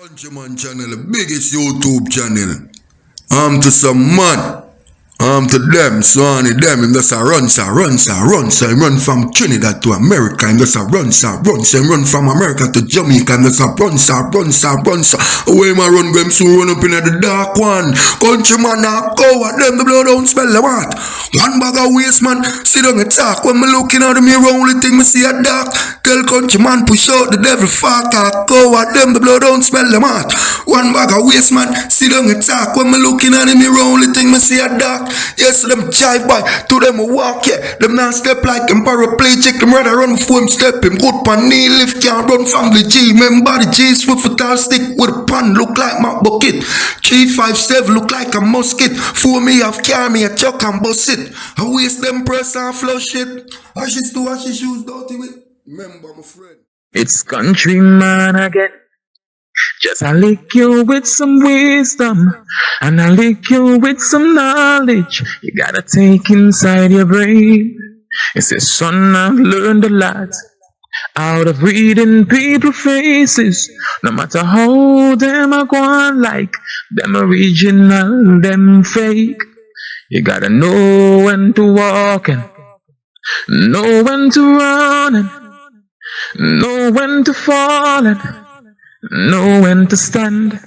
Countryman channel, the biggest YouTube channel. To some man. To them, so them, him just a run, sir, run, sir, run, sir. Him run from Trinidad to America, him just a run, sir, run, sir. Him run from America to Jamaica, him just a run, sir, run, sir, run, sir. Away my run, go him soon run up in the dark one. Countryman now coward, them the blood don't smell the what. One bag of waste, man, sit on the talk. When me looking at the mirror, only thing me see a dark. Tell countryman push out the devil, fuck, coward, them the blood don't smell the what. One bag of waste, man, sit on the talk. When me looking at the mirror, only thing me see a dark. Yes, them jive boy, to them walk, yeah. Them not step like him paraplegic, them rather run before him step him. Good pan knee lift, can't run family G. Remember the G's with a tall stick with a pan, look like my bucket. 357 look like a musket. For me, I've carry me a chuck and bust it. I waste them press and flush it. Ashes to ashes, shoes dirty with. Remember my friend. It's countryman again. Just I lick you with some wisdom, and I lick you with some knowledge. You gotta take inside your brain. It says, son, I've learned a lot out of reading people faces. No matter how them I go on like, them original, them fake. You gotta know when to walk and know when to run and know when to fall and know when to stand.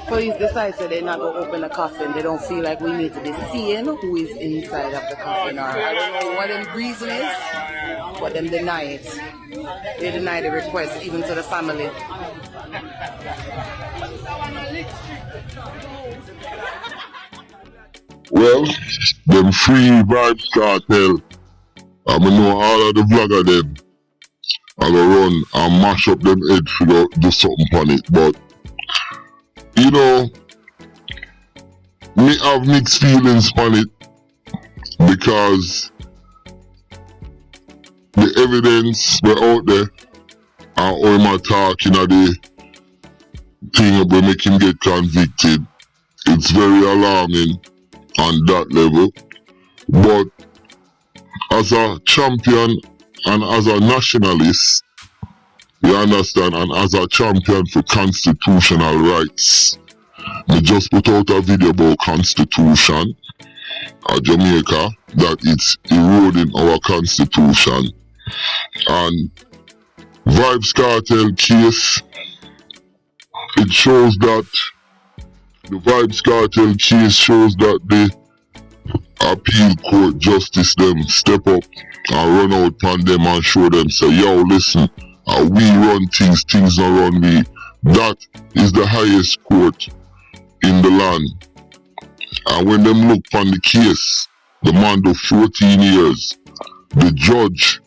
Police decide that they're not going to open the coffin. They don't feel like we need to be seeing who is inside of the coffin. Or I don't know what the reason is, but them deny it. They deny the request even to the family. Well, them free Vybz Kartel. I know all of the vlogger them. I go run and mash up them head for do something on it. But you know, me have mixed feelings on it because the evidence were out there and all my talking of the thing will make him get convicted. It's very alarming on that level. But as a champion and as a nationalist, you understand, and as a champion for constitutional rights, we just put out a video about constitution at Jamaica, that it's eroding our constitution. And Vybz Kartel case, it shows that the Vybz Kartel case shows that the appeal court justice them step up and run out on them and show them, say, yo, listen, we run things don't run we. That is the highest court in the land. And when them look on the case, the man do 14 years, the judge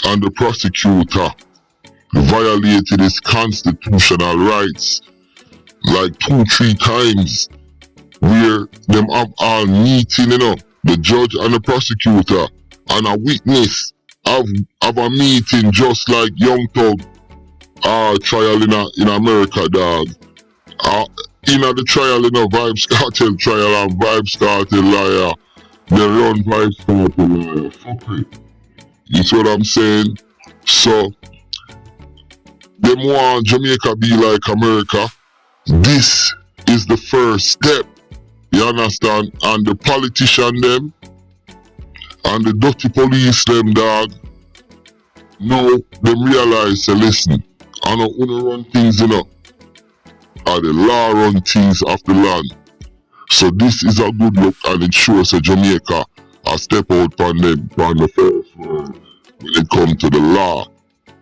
and the prosecutor violated his constitutional rights like 2-3 times, where them have all meeting, you know, the judge and the prosecutor and a witness have a meeting just like Young Thug trial in America, dog. In the trial, you know, Vybz Kartel trial and Vybz Kartel liar, they run Vybz Kartel liar. Fuck it. You see what I'm saying? So, them want Jamaica be like America. This is the first step. You understand? And the politician them and the dirty police them, dog, no, them realize, say, listen, I don't want to run things, you know, and the law run things off the land. So this is a good look, and it shows that Jamaica a step out from them from the first word when it come to the law.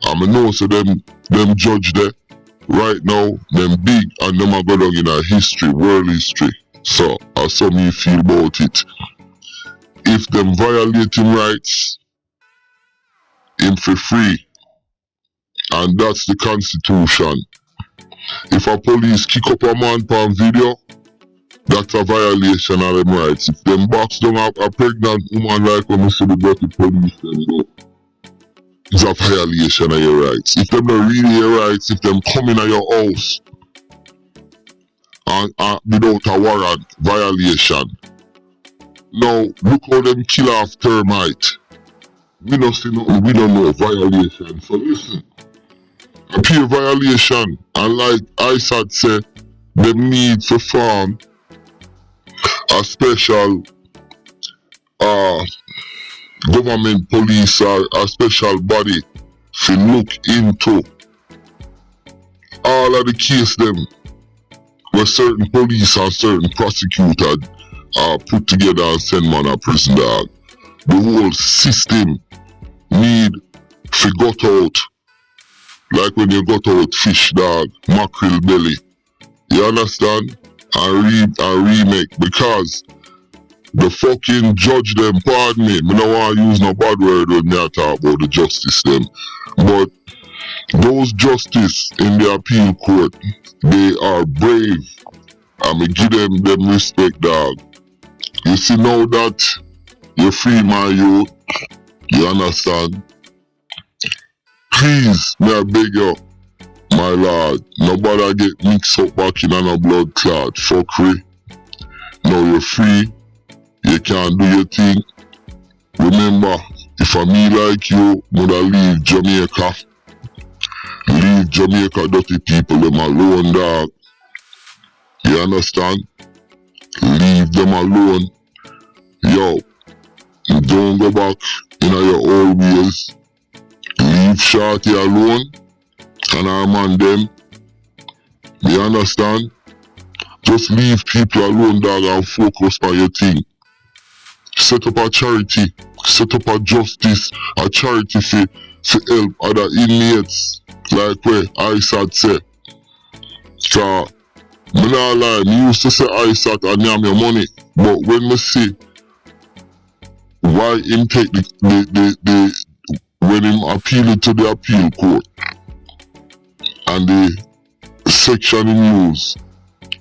And I know so them judge there right now, them big, and them are going in our history, world history. So as some you feel about it, if them violate him rights, him for free, and that's the constitution. If a police kick up a man on video, that's a violation of them rights. If them box down a pregnant woman like when we see the dirty police, then go, it's a violation of your rights. If them not really your rights, if them come in at your house without a warrant violation. Now, look how them kill off Termite. We don't see nothing, we don't know violation. So listen, a pure violation, and like ISAT said, them need to form a special government police or a special body to look into all of the case them where certain police and certain prosecutors put together and send man a prison dog. The whole system need to got out, like when you got out fish dog, mackerel belly. You understand? And remake, because the fucking judge them, pardon me, I don't want to use no bad word when me talk about the justice them, but those justice in the appeal court, they are brave, and me give them respect dog. You see now that you free my youth, you understand? Please, may I beg you, my lord, nobody get mixed up back in a blood clot fuckery. Now you're free, you can do your thing. Remember, if I me like you, woulda leave Jamaica. Leave Jamaica dirty people them alone, dog. You understand? Leave them alone. Yo, don't go back in your old ways. Leave Shorty alone and our man them. You understand? Just leave people alone, dog, and focus on your thing. Set up a charity, set up a justice, a charity to help other inmates, like where ISAT say. So, me not lie, me used to say ISAT and yam your money, but when me see why him take when him appealed to the appeal court and the section in use,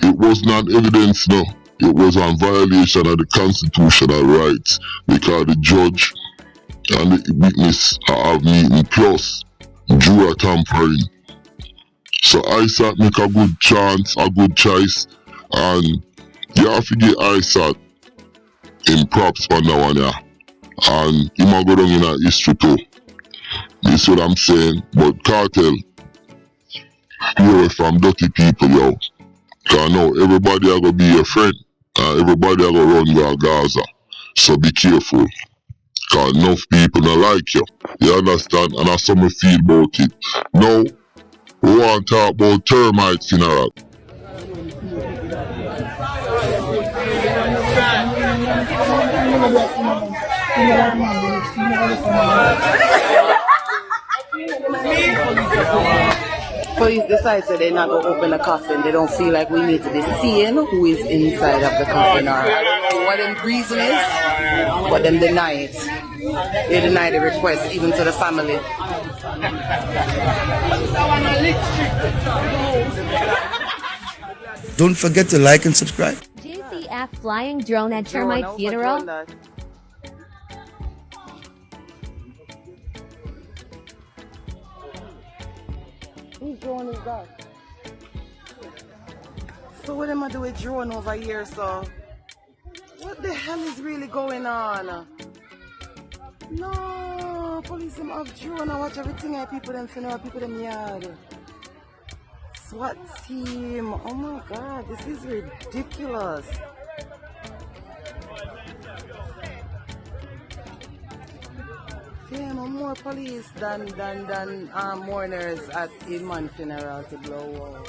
it was not evidence, no. It was on violation of the constitutional rights because the judge and the witness have meeting plus juror tampering. So ISAT make a good chance, a good choice, and you have to give ISAT in props for that one, yeah. And he might go down in a history too. This is what I'm saying. But Kartel, stay away from dirty people, yo. Cause now everybody are gonna be your friend. Everybody are gonna run your Gaza. So be careful. Cause enough people don't like you. You understand? And that's how I feel about it. Now, we want to talk about Termite funeral. Police decide that they're not going to open the coffin. They don't feel like we need to be seeing who is inside of the coffin, or I don't know what the reason is, but them deny it. They deny the request even to the family. Don't forget to like and subscribe. JCF flying drone at Termite funeral. Whose drone is that? So what am I doing with drone over here, so? What the hell is really going on? No, police them have drone. I watch everything I people them funeral, people them yard. SWAT team. Oh my god, this is ridiculous. Damn, more police than mourners at a man funeral to blow out.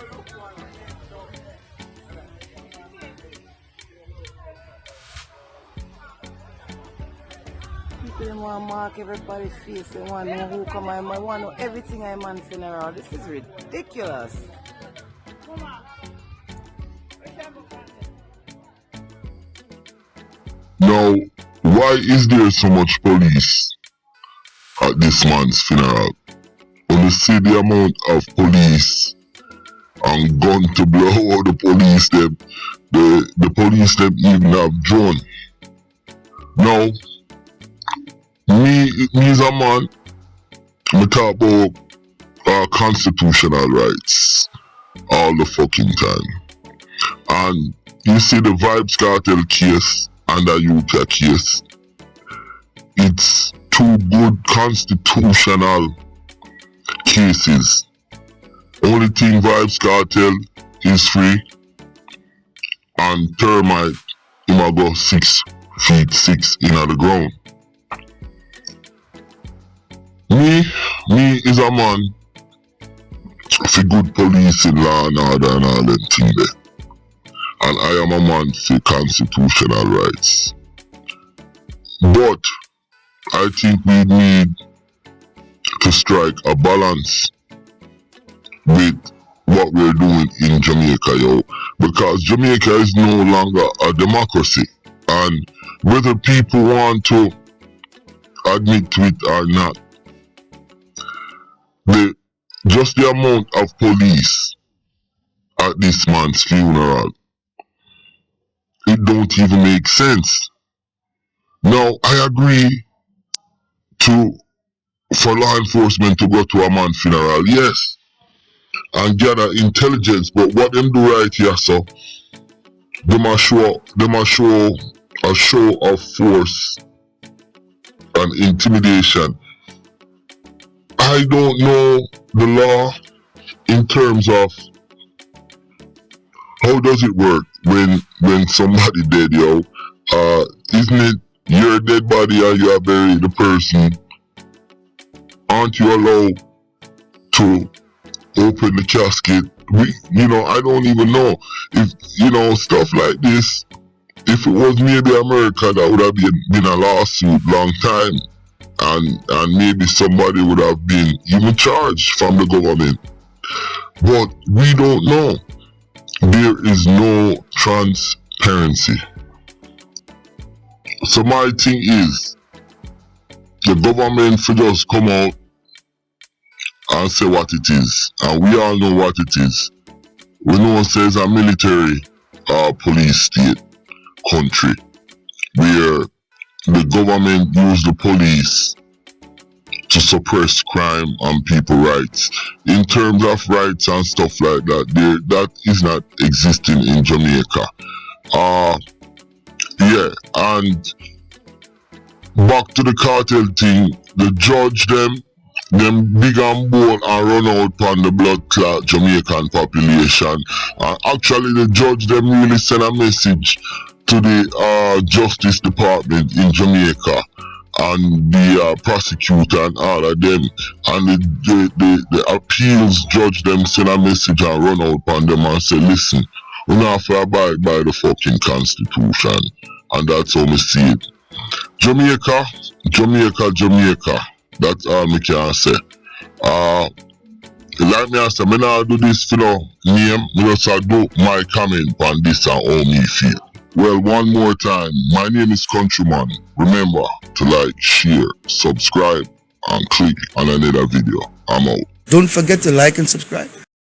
People want to mark everybody's face. They want to know who come. I want to know everything I man funeral. This is ridiculous. Now, why is there so much police at this man's funeral? When you see the amount of police and gun to blow out the police, the police them even have drone. Now, me as a man, I talk about constitutional rights all the fucking time. And you see the Vybz Kartel case and the Utah case. It's two good constitutional cases. Only thing Vybz Kartel is free, and Termite him a go 6 feet 6 in the ground. Me is a man for good policing, law and order and all them things there. And I am a man for constitutional rights. But I think we need to strike a balance with what we're doing in Jamaica, yo. Because Jamaica is no longer a democracy. And whether people want to admit to it or not, just the amount of police at this man's funeral, it don't even make sense. Now, I agree for law enforcement to go to a man's funeral, yes, and gather intelligence, but what them do right here, so them a show a show of force and intimidation. I don't know the law in terms of how does it work when somebody dead, yo. Isn't it your dead body and you are buried the person? Aren't you allowed to open the casket? I don't even know if stuff like this. If it was maybe America, that would have been a lawsuit long time, and maybe somebody would have been even charged from the government. But we don't know. There is no transparency. So my thing is, the government should just come out and say what it is, and we all know what it is. We know it says a military police state country where the government use the police to suppress crime and people's rights. In terms of rights and stuff like that, that is not existing in Jamaica. Yeah, and back to the cartel thing, the judge them big and bold and run out on the blood clot Jamaican population. And actually the judge them really send a message to the Justice Department in Jamaica and the prosecutor and all of them, and the appeals judge them send a message and run out on them and say, listen, we don't have to abide by the fucking constitution. And that's how we see it. Jamaica, that's all me can say. Like me I say, me not do this for no name, me just do my comment on this and how me feel. Well, one more time, my name is Countryman. Remember to like, share, subscribe, and click on another video. I'm out. Don't forget to like and subscribe.